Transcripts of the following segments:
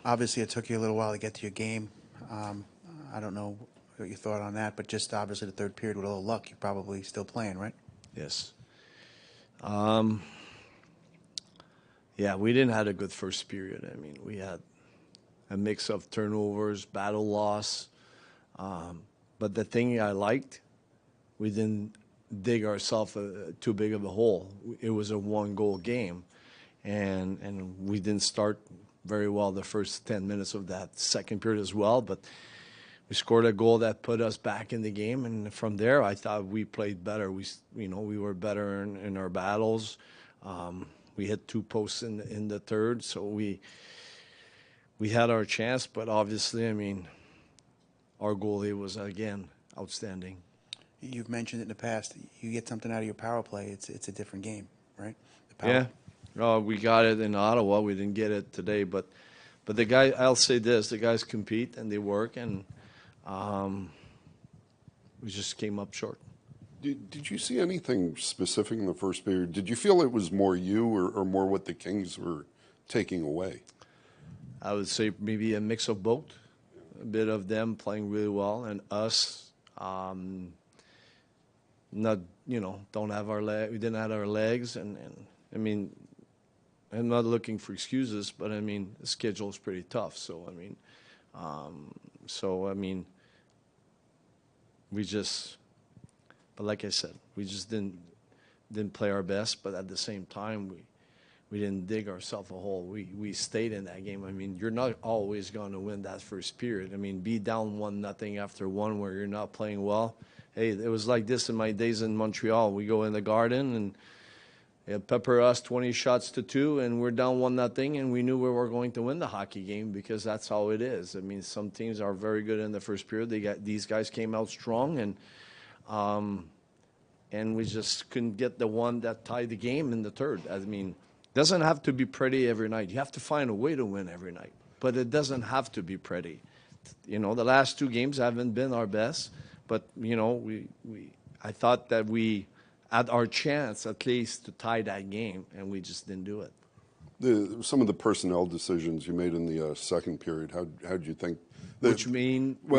Obviously, it took you a little while to get to your game. Um, I don't know what you thought on that, but just obviously the third period with a little luck, you're probably still playing, right? Yes. Um, yeah, we didn't have a good first period. I mean, we had a mix of turnovers, battle loss. But the thing I liked, we didn't dig ourselves too big of a hole. It was a one-goal game, and we didn't start very well the first 10 minutes of that second period as well. But we scored a goal that put us back in the game, and from there, I thought we played better. We were better in our battles. We hit two posts in the third, so we had our chance. But obviously, I mean, our goalie was again outstanding. You've mentioned it in the past. You get something out of your power play, it's a different game, right? The power. Yeah, we got it in Ottawa. We didn't get it today, but the guy. I'll say this: the guys compete and they work, and um, we just came up short. Did you see anything specific in the first period? Did you feel it was more you or more what the Kings were taking away? I would say maybe a mix of both. A bit of them playing really well, and us not don't have our leg. We didn't have our legs, and I mean, I'm not looking for excuses, but I mean the schedule is pretty tough. So I mean, we just. But like I said, we just didn't play our best. But at the same time, we didn't dig ourselves a hole. We stayed in that game. I mean, you're not always going to win that first period. I mean, be down 1-0 after one where you're not playing well. Hey, it was like this in my days in Montreal. We go in the Garden and they pepper us 20 shots to 2, and we're down 1-0, and we knew we were going to win the hockey game because that's how it is. I mean, some teams are very good in the first period. These guys came out strong, and we just couldn't get the one that tied the game in the third. I mean, it doesn't have to be pretty every night. You have to find a way to win every night, but it doesn't have to be pretty. The last two games haven't been our best, but I thought that we had our chance at least to tie that game, and we just didn't do it. Some of the personnel decisions you made in the second period, how did you think? What do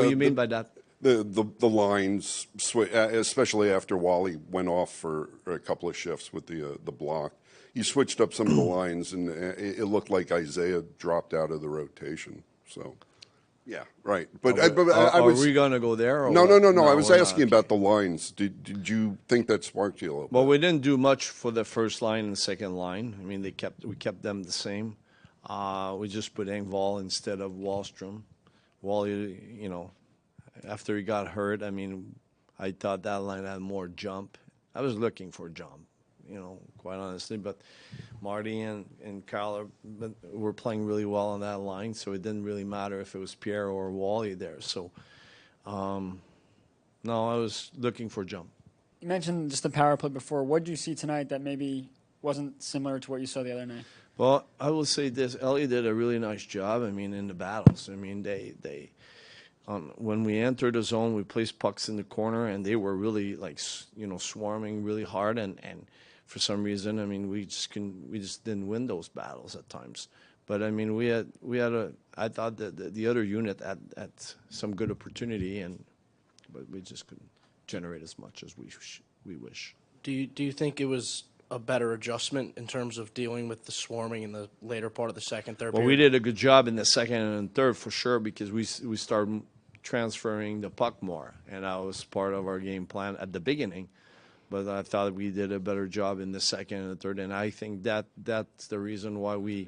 you mean by that? The lines, especially after Wally went off for a couple of shifts with the block, you switched up some of the lines, and it looked like Isaiah dropped out of the rotation. So, yeah, right. But Are we going to go there? Or no, what? no. I was we're not. asking about the lines. Did you think that sparked you a little Well, bit? we didn't do much for the first line and second line. I mean, we kept them the same. We just put Engvall instead of Wallstrom. Wally, after he got hurt, I mean, I thought that line had more jump. I was looking for jump, quite honestly. But Marty and Kyle were playing really well on that line, so it didn't really matter if it was Pierre or Wally there. So, no, I was looking for jump. You mentioned just the power play before. What did you see tonight that maybe wasn't similar to what you saw the other night? Well, I will say this: Ellie did a really nice job. I mean, in the battles. I mean, they when we entered the zone, we placed pucks in the corner, and they were really swarming really hard. And for some reason, I mean, we just didn't win those battles at times. But I mean, I thought that the other unit had some good opportunity, but we just couldn't generate as much as we wish. Do you think it was a better adjustment in terms of dealing with the swarming in the later part of the second, third Well, period? we did a good job in the second and third for sure because we started transferring the puck more, and that was part of our game plan at the beginning. But I thought we did a better job in the second and the third, and I think that's the reason why we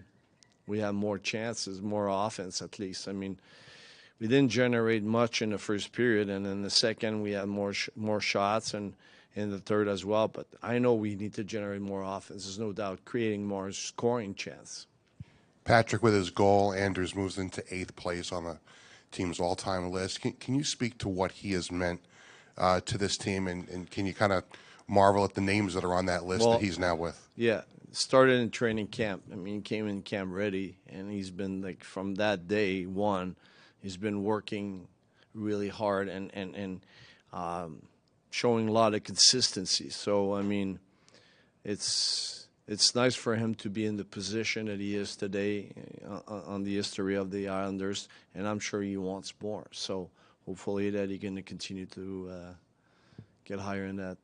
have more chances, more offense at least. I mean, we didn't generate much in the first period, and in the second we had more shots, and in the third as well. But I know we need to generate more offense. There's no doubt, creating more scoring chance. Patrick, with his goal, Anders moves into 8th place on the team's all-time list. Can you speak to what he has meant to this team, and can you kind of marvel at the names that are on that list that he's now with? Yeah, started in training camp. I mean, he came in camp ready, and he's been from that day one, he's been working really hard and showing a lot of consistency. So I mean, it's it's nice for him to be in the position that he is today on the history of the Islanders, and I'm sure he wants more. So hopefully that he can continue to get higher in that